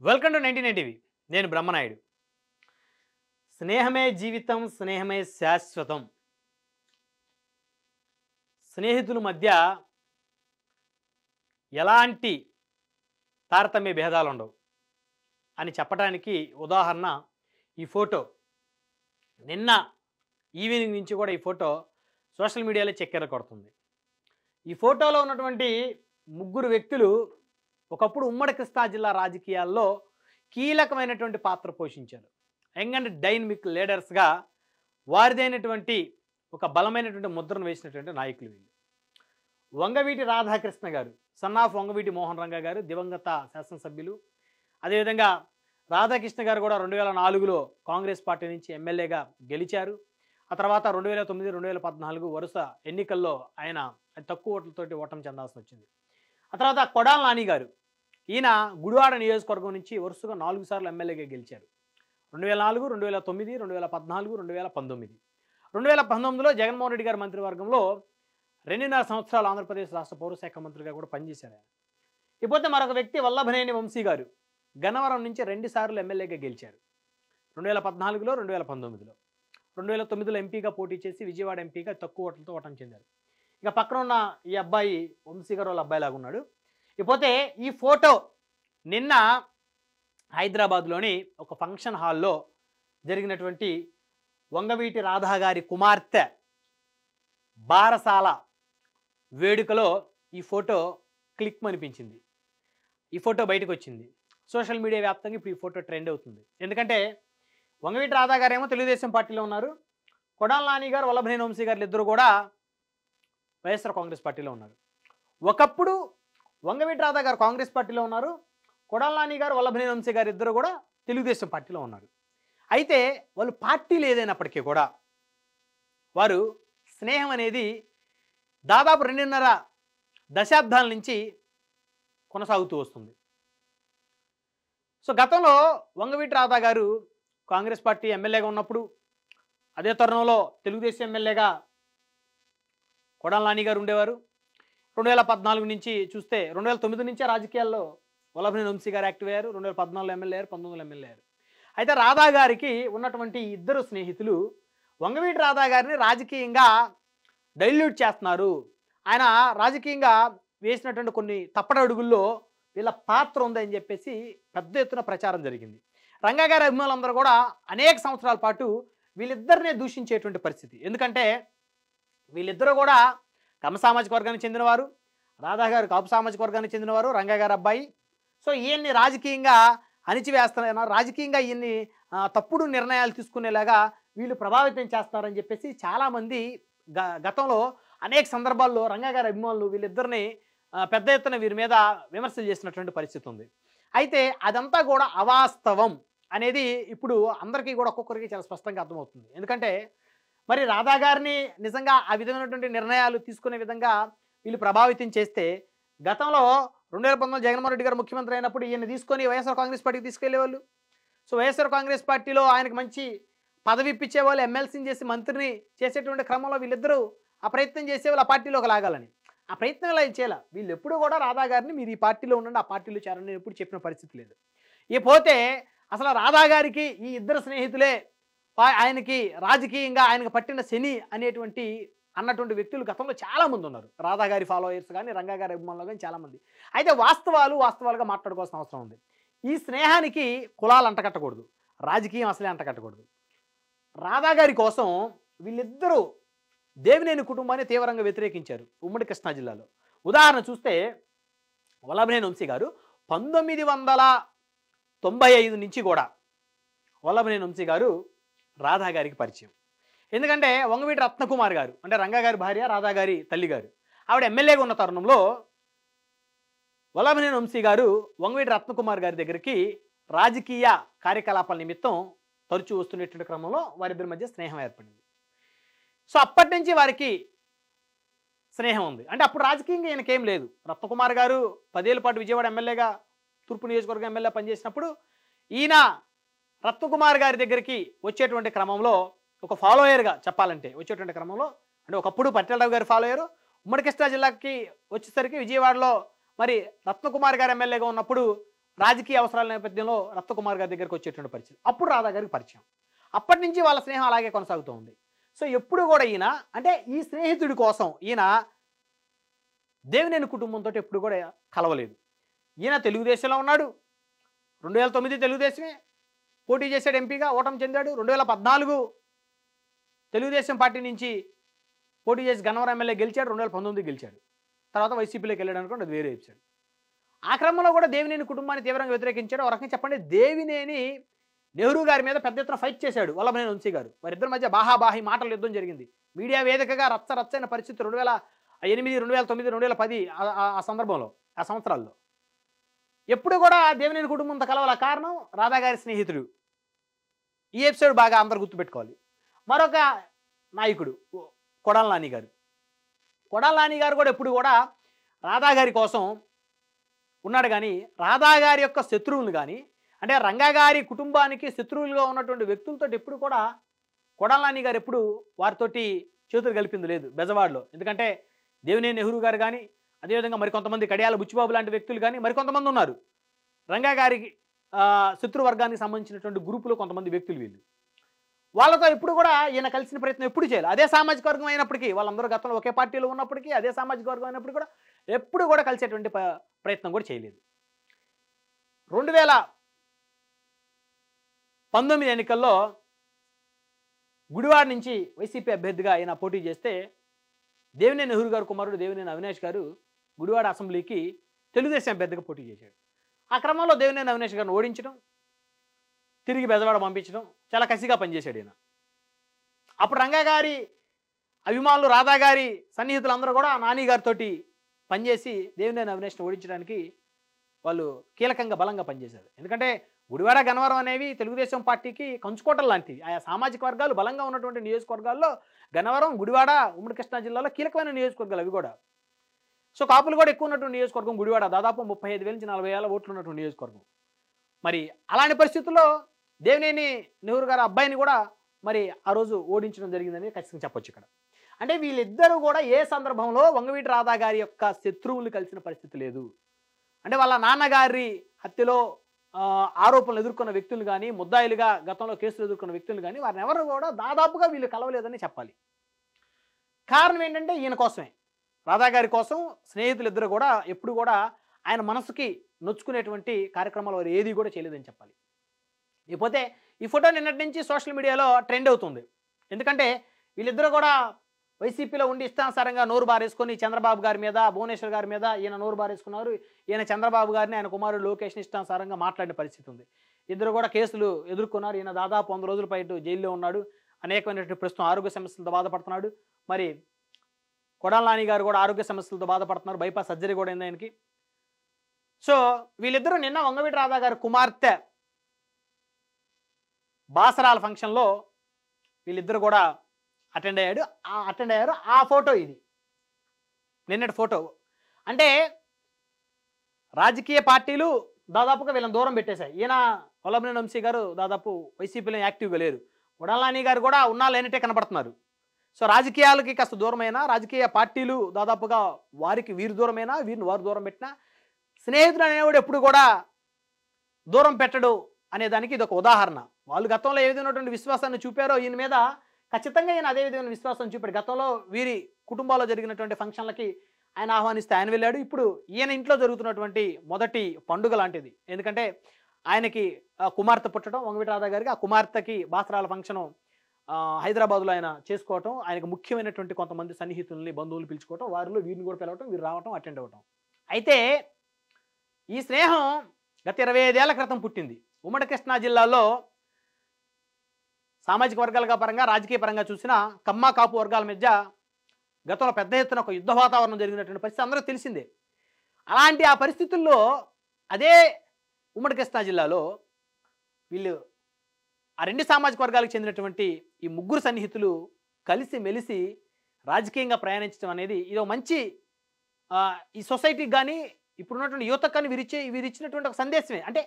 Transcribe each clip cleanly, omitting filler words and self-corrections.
Welcome to 99 TV. నేను బ్రహ్మనాయుడు. స్నేహమే జీవితం, స్నేహమే శాశ్వతం. స్నేహితుల మధ్య ఎలాంటి తారతమ్య భేదాలు ఉండవు అని చెప్పడానికి ఉదాహరణ ఈ ఫోటో. నిన్న ఈవినింగ్ నుంచి కూడా ఈ ఫోటో సోషల్ మీడియాలో చక్కెర కొడుతుంది. ఈ ఫోటోలో ఉన్నటువంటి ముగ్గురు వ్యక్తులు ఒకప్పుడు ఉమ్మడి కృష్ణా జిల్లా రాజకీయాల్లో కీలకమైనటువంటి పాత్ర పోషించారు. యంగ్ అండ్ డైనమిక్ లీడర్స్గా వారిదైనటువంటి ఒక బలమైనటువంటి ముద్రను వేసినటువంటి నాయకులు వీళ్ళు. వంగవీటి రాధాకృష్ణ గారు, సన్ ఆఫ్ వంగవీటి మోహన్ రంగ గారు, దివంగత శాసనసభ్యులు. అదేవిధంగా రాధాకృష్ణ గారు కూడా 2004లో కాంగ్రెస్ పార్టీ నుంచి ఎమ్మెల్యేగా గెలిచారు. ఆ తర్వాత 2009, 2014 వరుస ఎన్నికల్లో ఆయన తక్కువ ఓట్లతోటి ఓటమి చెందాల్సి వచ్చింది. ఆ తర్వాత కొడాల నాని గారు, ఈయన గుడివాడ నియోజకవర్గం నుంచి వరుసగా 4 సార్లు ఎమ్మెల్యేగా గెలిచారు. 2004, 2009, 2014, 2019. 2019లో జగన్మోహన్ రెడ్డి గారి మంత్రివర్గంలో 2.5 సంవత్సరాలు ఆంధ్రప్రదేశ్ రాష్ట్ర పౌరశాఖ మంత్రిగా కూడా పనిచేశారు ఆయన. ఇకపోతే మరొక వ్యక్తి వల్లభనేని వంశీ గారు, గన్నవరం నుంచి 2 సార్లు ఎమ్మెల్యేగా గెలిచారు. 2014లో, 2019లో. 2009లో ఎంపీగా పోటీ చేసి విజయవాడ ఎంపీగా తక్కువ ఓట్లతో ఓటమి చెందారు. ఇక పక్కన ఉన్న ఈ అబ్బాయి వంశీ గారు వాళ్ళ అబ్బాయి లాగా ఉన్నాడు. ఇకపోతే ఈ ఫోటో నిన్న హైదరాబాద్లోని ఒక ఫంక్షన్ హాల్లో జరిగినటువంటి వంగవీటి రాధా గారి కుమార్తె బారసాల వేడుకలో ఈ ఫోటో క్లిక్ అనిపించింది. ఈ ఫోటో బయటకు వచ్చింది. సోషల్ మీడియా వ్యాప్తంగా ఇప్పుడు ఈ ఫోటో ట్రెండ్ అవుతుంది. ఎందుకంటే వంగవీటి రాధా గారు ఏమో తెలుగుదేశం పార్టీలో ఉన్నారు, కొడాల నాని గారు, వల్లభనేని వంశీ గారు ఇద్దరు కూడా వైఎస్ఆర్ కాంగ్రెస్ పార్టీలో ఉన్నారు. ఒకప్పుడు వంగవీటి రాధా గారు కాంగ్రెస్ పార్టీలో ఉన్నారు, కొడాల నాని గారు, వల్లభనేని వంశీ గారు ఇద్దరు కూడా తెలుగుదేశం పార్టీలో ఉన్నారు. అయితే వాళ్ళు పార్టీలు ఏదైనప్పటికీ కూడా వారు స్నేహం అనేది దాదాపు 2.5 దశాబ్దాల నుంచి కొనసాగుతూ వస్తుంది. సో గతంలో వంగవీటి రాధా గారు కాంగ్రెస్ పార్టీ ఎమ్మెల్యేగా ఉన్నప్పుడు, అదే తరుణంలో తెలుగుదేశం ఎమ్మెల్యేగా కొడాల నాని గారు ఉండేవారు. 2014 నుంచి చూస్తే 2009 నుంచే రాజకీయాల్లో వల్లభనేని వంశీ గారు యాక్టివ్ అయ్యారు. 2014లో ఎమ్మెల్యే అయ్యారు, 19లో ఎమ్మెల్యే అయ్యారు. అయితే రాధా గారికి ఉన్నటువంటి ఇద్దరు స్నేహితులు వంగవీటి రాధా గారిని రాజకీయంగా డైల్యూట్ చేస్తున్నారు, ఆయన రాజకీయంగా వేసినటువంటి కొన్ని తప్పటడుగుల్లో వీళ్ళ పాత్ర ఉందని చెప్పేసి పెద్ద ఎత్తున ప్రచారం జరిగింది. రంగా గారి అభిమానులందరూ కూడా అనేక సంవత్సరాల పాటు వీళ్ళిద్దరినే దూషించేటువంటి పరిస్థితి. ఎందుకంటే వీళ్ళిద్దరూ కూడా కమ్మ సామాజిక వర్గానికి చెందినవారు, రాధా గారు కాపు సామాజిక వర్గానికి చెందినవారు, రంగా గారి అబ్బాయి. సో ఈయన్ని రాజకీయంగా అణిచివేస్తున్నారు, రాజకీయంగా ఈయన్ని తప్పుడు నిర్ణయాలు తీసుకునేలాగా వీళ్ళు ప్రభావితం చేస్తున్నారని చెప్పేసి చాలామంది గతంలో అనేక సందర్భాల్లో రంగా గారి అభిమానులు వీళ్ళిద్దరిని పెద్ద ఎత్తున వీరి మీద విమర్శలు చేసినటువంటి పరిస్థితి ఉంది. అయితే అదంతా కూడా అవాస్తవం అనేది ఇప్పుడు అందరికీ కూడా ఒక్కొక్కరికి చాలా స్పష్టంగా అర్థమవుతుంది. ఎందుకంటే మరి రాధా గారిని నిజంగా ఆ విధమైనటువంటి నిర్ణయాలు తీసుకునే విధంగా వీళ్ళు ప్రభావితం చేస్తే గతంలో 2019 జగన్మోహన్ రెడ్డి గారు ముఖ్యమంత్రి అయినప్పుడు ఈయన తీసుకొని వైఎస్ఆర్ కాంగ్రెస్ పార్టీకి తీసుకెళ్లేవాళ్ళు. సో వైఎస్ఆర్ కాంగ్రెస్ పార్టీలో ఆయనకు మంచి పదవి ఇప్పించేవాళ్ళు, ఎమ్మెల్సీని చేసి మంత్రిని చేసేటువంటి క్రమంలో వీళ్ళిద్దరూ ఆ ప్రయత్నం చేసేవాళ్ళు ఆ పార్టీలోకి లాగాలని. ఆ ప్రయత్నం ఇలా చేయాలి. వీళ్ళు ఎప్పుడు కూడా రాధా గారిని మీరు ఈ పార్టీలో ఉండండి, ఆ పార్టీలో చేరండి ఎప్పుడు చెప్పిన పరిస్థితి లేదు. ఇకపోతే అసలు రాధా గారికి ఈ ఇద్దరు స్నేహితులే ఆయనకి రాజకీయంగా ఆయనకు పట్టిన శని అన్నటువంటి వ్యక్తులు గతంలో చాలామంది ఉన్నారు. రాధా గారి ఫాలోయర్స్ కానీ, రంగా గారి అభిమానులు కానీ చాలామంది. అయితే వాస్తవాలుగా మాట్లాడుకోవాల్సిన అవసరం ఉంది. ఈ స్నేహానికి కులాలు అంటకట్టకూడదు, రాజకీయం అసలే అంటకట్టకూడదు. రాధా గారి కోసం వీళ్ళిద్దరూ దేవినేని కుటుంబాన్ని తీవ్రంగా వ్యతిరేకించారు ఉమ్మడి కృష్ణా జిల్లాలో. ఉదాహరణ చూస్తే వల్లభనేని వంశీ గారు 1995 నుంచి కూడా వల్లభనేని వంశీ గారు రాధా గారికి పరిచయం. ఎందుకంటే వంగవీటి రత్నకుమార్ గారు అంటే రంగా గారి భార్య, రాధా గారి తల్లి గారు, ఆవిడ ఎమ్మెల్యేగా ఉన్న తరుణంలో వల్లభనేని వంశీ గారు వంగవీటి రత్నకుమార్ గారి దగ్గరికి రాజకీయ కార్యకలాపాల నిమిత్తం తరచూ వస్తున్నటువంటి క్రమంలో వారిద్దరి మధ్య స్నేహం ఏర్పడింది. సో అప్పటి నుంచి వారికి స్నేహం ఉంది. అంటే అప్పుడు రాజకీయంగా ఈయనకేం లేదు. రత్నకుమార్ గారు 10 ఏళ్ల పాటు విజయవాడ ఎమ్మెల్యేగా, తూర్పు నియోజకవర్గం ఎమ్మెల్యే పనిచేసినప్పుడు ఈయన రత్నకుమార్ గారి దగ్గరికి వచ్చేటువంటి క్రమంలో ఒక ఫాలోయర్గా చెప్పాలంటే వచ్చేటువంటి క్రమంలో, అంటే ఒకప్పుడు పట్టెలరావు గారి ఫాలోయరు, ఉమ్మడి కృష్ణా జిల్లాకి వచ్చేసరికి విజయవాడలో మరి రత్నకుమార్ గారు ఎమ్మెల్యేగా ఉన్నప్పుడు రాజకీయ అవసరాల నేపథ్యంలో రత్నకుమార్ గారి దగ్గరికి వచ్చేటువంటి పరిస్థితి. అప్పుడు రాధా గారికి పరిచయం. అప్పటి నుంచి వాళ్ళ స్నేహం అలాగే కొనసాగుతూ ఉంది. సో ఎప్పుడు కూడా ఈయన అంటే ఈ స్నేహితుడి కోసం ఈయన దేవినేని కుటుంబంతో ఎప్పుడు కూడా కలవలేదు. ఈయన తెలుగుదేశంలో ఉన్నాడు. 2009 తెలుగుదేశమే పోటీ చేశాడు, ఎంపీగా ఓటమి చెందాడు. 2014 తెలుగుదేశం పార్టీ నుంచి పోటీ చేసి గన్నవరం ఎమ్మెల్యే గెలిచాడు. 2019 గెలిచాడు. తర్వాత వైసీపీలోకి వెళ్ళాడు అనుకోండి, అది వేరే ఎపిసోడ్. ఆ క్రమంలో కూడా దేవినేని కుటుంబాన్ని తీవ్రంగా వ్యతిరేకించాడు. ఒక రకంగా చెప్పండి, దేవినేని నెహ్రూ గారి మీద పెద్ద ఎత్తున ఫైట్ చేశాడు వల్లభనేని వంశీ గారు. వారిద్దరి మధ్య బాహాబాహి మాటల యుద్ధం జరిగింది. మీడియా వేదికగా రచ్చరచ్చైన పరిస్థితి 2008, 2009, 2010 ఆ సందర్భంలో, ఆ సంవత్సరాల్లో. ఎప్పుడు కూడా దేవినేని కుటుంబంతో కలవాల కారణం రాధా గారి స్నేహితుడు. ఈ ఎపిసోడ్ బాగా అందరు గుర్తుపెట్టుకోవాలి. మరొక నాయకుడు కొడాల నాని గారు. కొడాల నాని గారు కూడా ఎప్పుడు కూడా రాధా గారి కోసం ఉన్నాడు. కానీ రాధా గారి యొక్క శత్రువులు కానీ, అంటే రంగా గారి కుటుంబానికి శత్రువులుగా ఉన్నటువంటి వ్యక్తులతో ఎప్పుడు కూడా కొడాల నాని గారు ఎప్పుడు వారితోటి చేతులు కలిపింది లేదు బెజవాడలో. ఎందుకంటే దేవినేని నెహ్రూ గారు కానీ, అదేవిధంగా మరికొంతమంది కడియాల బుచ్చిబాబు లాంటి వ్యక్తులు కానీ మరికొంతమంది ఉన్నారు. రంగా గారికి శత్రువర్గానికి సంబంధించినటువంటి గ్రూపులో కొంతమంది వ్యక్తులు వీళ్ళు. వాళ్ళతో ఎప్పుడు కూడా ఈయన కలిసిన ప్రయత్నం ఎప్పుడు చేయాలి. అదే సామాజిక వర్గం అయినప్పటికీ, వాళ్ళందరూ గతంలో ఒకే పార్టీలో ఉన్నప్పటికీ, అదే సామాజిక వర్గం అయినప్పుడు కూడా ఎప్పుడు కూడా కలిసేటువంటి ప్రయత్నం కూడా చేయలేదు. 2019 ఎన్నికల్లో గుడివాడ నుంచి వైసీపీ అభ్యర్థిగా ఆయన పోటీ చేస్తే దేవినేని నెహ్రూ గారు కుమారుడు దేవినేని అవినాష్ గారు గుడివాడ అసెంబ్లీకి తెలుగుదేశం అభ్యర్థిగా పోటీ చేశాడు. ఆ క్రమంలో దేవినేని అవినాష్ గారిని ఓడించడం, తిరిగి బెజవాడ పంపించడం చాలా కసిగా పనిచేశాడు ఈయన. అప్పుడు రంగా గారి అభిమానులు, రాధా గారి సన్నిహితులందరూ కూడా నాని గారితో పనిచేసి దేవినేని అవినాష్ని ఓడించడానికి వాళ్ళు కీలకంగా బలంగా పనిచేశారు. ఎందుకంటే గుడివాడ గన్నవరం అనేవి తెలుగుదేశం పార్టీకి కంచుకోటలు లాంటివి. ఆయా సామాజిక వర్గాలు బలంగా ఉన్నటువంటి నియోజకవర్గాల్లో గన్నవరం, గుడివాడ ఉమ్మడి కృష్ణా జిల్లాలో కీలకమైన నియోజకవర్గాలు అవి కూడా. సో కాపులు కూడా ఎక్కువ ఉన్నటువంటి నియోజకవర్గం గుడివాడ, దాదాపు 35,000 నుంచి 40,000 ఓట్లు ఉన్నటువంటి నియోజకవర్గం. మరి అలాంటి పరిస్థితుల్లో దేవినేని నెహ్రూ గారి అబ్బాయిని కూడా మరి ఆ రోజు ఓడించడం జరిగిందని ఖచ్చితంగా చెప్పొచ్చు ఇక్కడ. అంటే వీళ్ళిద్దరూ కూడా ఏ సందర్భంలో వంగవీటి రాధా గారి యొక్క శత్రువులు కలిసిన పరిస్థితి లేదు. అంటే వాళ్ళ నాన్నగారి హత్యలో ఆరోపణలు ఎదుర్కొన్న వ్యక్తులు కానీ, ముద్దాయిలుగా గతంలో కేసులు ఎదుర్కొన్న వ్యక్తులు కానీ, వారిని ఎవరు కూడా దాదాపుగా వీళ్ళు కలవలేదని చెప్పాలి. కారణం ఏంటంటే ఈయన కోసమే, రాధా గారి కోసం స్నేహితులు ఇద్దరు కూడా ఎప్పుడు కూడా ఆయన మనసుకి నొచ్చుకునేటువంటి కార్యక్రమాలు వారు ఏది కూడా చేయలేదని చెప్పాలి. ఇకపోతే ఈ ఫోటో నిన్నటి నుంచి సోషల్ మీడియాలో ట్రెండ్ అవుతుంది. ఎందుకంటే వీళ్ళిద్దరూ కూడా వైసీపీలో ఉండి ఇష్టానుసారంగా నోరు బారేసుకొని చంద్రబాబు గారి మీద, భువనేశ్వర్ గారి మీద ఈయన నోరు బారేసుకున్నారు. ఈయన చంద్రబాబు గారిని ఆయన కుమారుడు లోకేష్ని ఇష్టానుసారంగా మాట్లాడిన పరిస్థితి ఉంది. ఇద్దరు కూడా కేసులు ఎదుర్కొన్నారు. ఈయన దాదాపు 100 రోజుల పాటు జైల్లో ఉన్నాడు. అనేకమైనటువంటి ప్రస్తుతం ఆరోగ్య సమస్యలతో బాధపడుతున్నాడు. మరి కొడాల నాని గారు కూడా ఆరోగ్య సమస్యలతో బాధపడుతున్నారు. బైపాస్ సర్జరీ కూడా అయింది ఆయనకి. సో వీళ్ళిద్దరూ నిన్న వంగవీటి రాధా గారి కుమార్తె బాసరాల ఫంక్షన్లో వీళ్ళిద్దరు కూడా అటెండ్ అయ్యారు. ఆ ఫోటో ఇది, నిన్నటి ఫోటో. అంటే రాజకీయ పార్టీలు దాదాపుగా వీళ్ళని దూరం పెట్టేశాయి. ఈయన వల్లభనేని వంశీ గారు దాదాపు వైసీపీలో యాక్టివ్గా లేరు. కొడాల నాని గారు కూడా ఉన్నా లేనట్టే కనపడుతున్నారు. సో రాజకీయాలకి కాస్త దూరమైనా, రాజకీయ పార్టీలు దాదాపుగా వారికి వీరు దూరమైనా, వీరిని వారు దూరం పెట్టినా, స్నేహితుడు అనేవాడు ఎప్పుడు కూడా దూరం పెట్టడు అనేదానికి ఇది ఒక ఉదాహరణ. వాళ్ళు గతంలో ఏ విధమైనటువంటి విశ్వాసాన్ని చూపారో ఈయన మీద ఖచ్చితంగా ఈయన అదే విధమైన విశ్వాసం చూపాడు. గతంలో వీరి కుటుంబాల్లో జరిగినటువంటి ఫంక్షన్లకి ఆయన ఆహ్వానిస్తే ఆయన వెళ్ళాడు. ఇప్పుడు ఈయన ఇంట్లో జరుగుతున్నటువంటి మొదటి పండుగ లాంటిది. ఎందుకంటే ఆయనకి కుమార్తె పుట్టడం, వంగవీటి రాధా గారికి ఆ కుమార్తెకి బాసరాల ఫంక్షను హైదరాబాద్లో ఆయన చేసుకోవటం, ఆయనకు ముఖ్యమైనటువంటి కొంతమంది సన్నిహితుల్ని, బంధువులు పిలుచుకోవటం, వారిలో వీరిని కూడా పిలవటం, వీరు రావటం, అటెండ్ అవ్వటం. అయితే ఈ స్నేహం గత 25 ఏళ్ల క్రితం పుట్టింది. ఉమ్మడి కృష్ణా జిల్లాలో సామాజిక వర్గాల పరంగా, రాజకీయ పరంగా చూసినా కమ్మ కాపు వర్గాల మధ్య గతంలో పెద్ద ఎత్తున ఒక యుద్ధ వాతావరణం జరిగినటువంటి పరిస్థితి అందరూ తెలిసిందే. అలాంటి ఆ పరిస్థితుల్లో అదే ఉమ్మడి కృష్ణా జిల్లాలో వీళ్ళు ఆ రెండు సామాజిక వర్గాలకు చెందినటువంటి ఈ ముగ్గురు సన్నిహితులు కలిసి మెలిసి రాజకీయంగా ప్రయాణించడం అనేది ఇది ఒక మంచి ఈ సొసైటీకి కానీ ఇప్పుడున్నటువంటి యువతకు కానీ వీరిచ్చినటువంటి ఒక సందేశమే. అంటే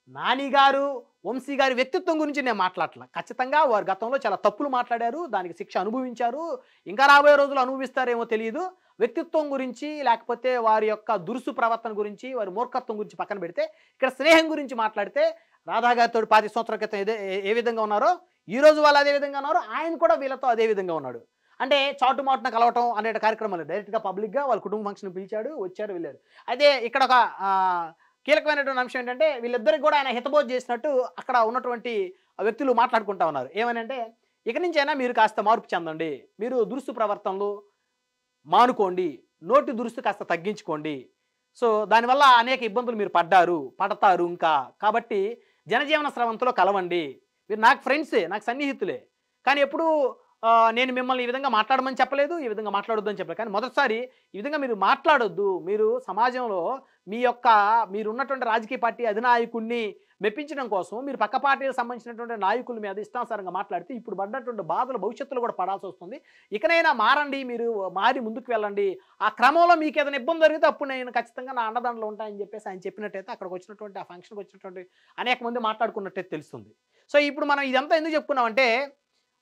నాని గారు, వంశీ గారి వ్యక్తిత్వం గురించి నేను మాట్లాడట్లా. ఖచ్చితంగా వారు గతంలో చాలా తప్పులు మాట్లాడారు. దానికి శిక్ష అనుభవించారు. ఇంకా రాబోయే రోజుల్లో అనుభవిస్తారేమో తెలీదు. వ్యక్తిత్వం గురించి, లేకపోతే వారి యొక్క దురుసు ప్రవర్తన గురించి, వారి మూర్ఖత్వం గురించి పక్కన పెడితే, ఇక్కడ స్నేహం గురించి మాట్లాడితే, రాధా గారితో 25 సంవత్సరాల క్రితం ఏ విధంగా ఉన్నారో, ఈ రోజు వాళ్ళు అదే విధంగా ఉన్నారు. ఆయన కూడా వీళ్ళతో అదే విధంగా ఉన్నాడు. అంటే చాటుమాటున కలవటం అనే కార్యక్రమాలు డైరెక్ట్‌గా పబ్లిక్‌గా వాళ్ళ కుటుంబ ఫంక్షన్‌కి పిలిచాడు, వచ్చారు, వెళ్ళారు. అయితే ఇక్కడ ఒక కీలకమైనటువంటి అంశం ఏంటంటే, వీళ్ళిద్దరికి కూడా ఆయన హితబోధ చేసినట్టు అక్కడ ఉన్నటువంటి వ్యక్తులు మాట్లాడుకుంటా ఉన్నారు. ఏమనంటే, ఇక నుంచైనా మీరు కాస్త మార్పు చెందండి. మీరు దురుసు ప్రవర్తనలు మానుకోండి. నోటి దురుసు కాస్త తగ్గించుకోండి. సో, దానివల్ల అనేక ఇబ్బందులు మీరు పడతారు ఇంకా. కాబట్టి జనజీవన స్రవంతిలో కలవండి. మీరు నాకు ఫ్రెండ్సే, నాకు సన్నిహితులే. కానీ ఎప్పుడూ నేను మిమ్మల్ని ఈ విధంగా మాట్లాడమని చెప్పలేదు, ఈ విధంగా మాట్లాడొద్దని చెప్పలేదు. కానీ మొదటిసారి ఈ విధంగా మీరు మాట్లాడొద్దు. మీరు సమాజంలో మీరున్నటువంటి రాజకీయ పార్టీ అధినాయకుడిని మెప్పించడం కోసం మీరు పక్క పార్టీలకు సంబంధించినటువంటి నాయకుల మీద ఇష్టానుసారంగా మాట్లాడితే ఇప్పుడు పడ్డటువంటి బాధలు భవిష్యత్తులో కూడా పడాల్సి వస్తుంది. ఇకనైనా మారండి, మీరు మారి ముందుకు వెళ్ళండి. ఆ క్రమంలో మీకు ఏదైనా ఇబ్బంది జరిగితే అప్పుడు నేను ఖచ్చితంగా నా అండదండలు ఉంటాయని చెప్పేసి ఆయన చెప్పినట్టయితే అక్కడికి వచ్చినటువంటి ఆ ఫంక్షన్కి వచ్చినటువంటి అనేక మంది మాట్లాడుకున్నట్టయితే తెలుస్తుంది. సో, ఇప్పుడు మనం ఇదంతా ఎందుకు చెప్పుకున్నామంటే,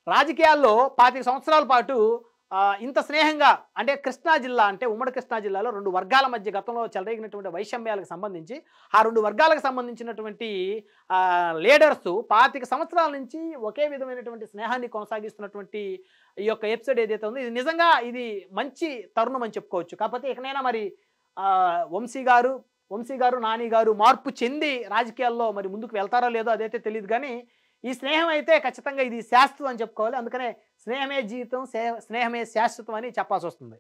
రాజకీయాల్లో 25 సంవత్సరాల పాటు ఇంత స్నేహంగా, అంటే కృష్ణా జిల్లా, అంటే ఉమ్మడి కృష్ణా జిల్లాలో 2 వర్గాల మధ్య గతంలో చెలరేగినటువంటి వైషమ్యాలకు సంబంధించి, ఆ 2 వర్గాలకు సంబంధించినటువంటి లీడర్స్ 25 సంవత్సరాల నుంచి ఒకే విధమైనటువంటి స్నేహాన్ని కొనసాగిస్తున్నటువంటి ఈ యొక్క ఎపిసోడ్ ఏదైతే ఉందో, ఇది నిజంగా ఇది మంచి తరుణం అని చెప్పుకోవచ్చు. కాకపోతే ఇకనైనా మరి వంశీ గారు, నాని గారు మార్పు చెంది రాజకీయాల్లో మరి ముందుకు వెళ్తారో లేదో అదైతే తెలియదు. కానీ ఈ స్నేహం అయితే ఖచ్చితంగా ఇది శాశ్వతం అని చెప్పుకోవాలి. అందుకనే స్నేహమే జీవితం, స్నేహమే శాశ్వతం అని చెప్పాల్సి వస్తుంది.